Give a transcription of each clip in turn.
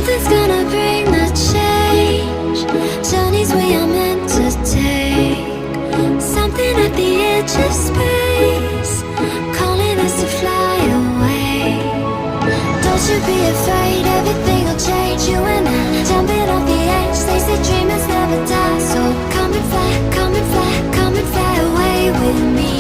Something's gonna bring the change. Journeys we are meant to take. Something at the edge of space, calling us to fly away. Don't you be afraid, everything will change. You and I, jumping off the edge. They say dreamers never die. So come and fly, come and fly, come and fly away with me.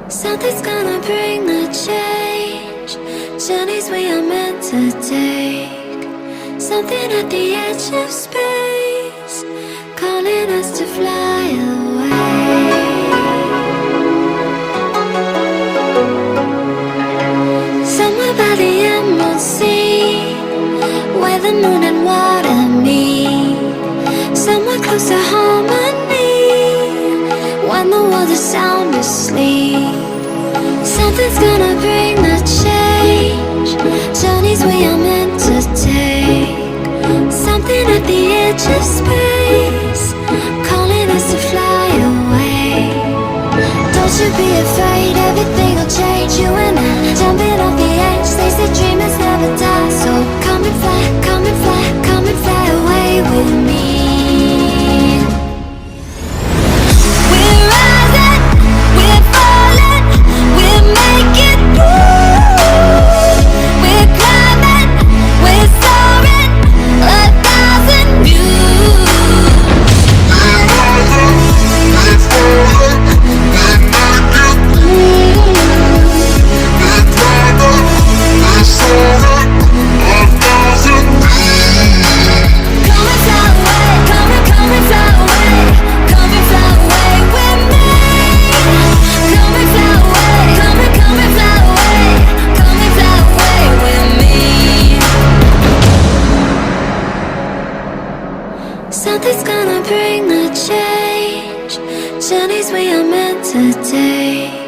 Something's gonna bring the change. Journeys we are meant to take. Something at the edge of space, calling us to fly away. Somewhere by the emerald sea, where the moon and water meet. Somewhere close to harmony, when the world is sound asleep. Something's gonna bring the change. Journeys we are meant to take. Something at the edge of space, calling us to fly away. Don't you be afraid, everything will change. You and I, jumping off the edge. They say dreamers never die. So come and fly, come and fly, come and fly away with me. Something's gonna bring the change. Journeys we are meant to take.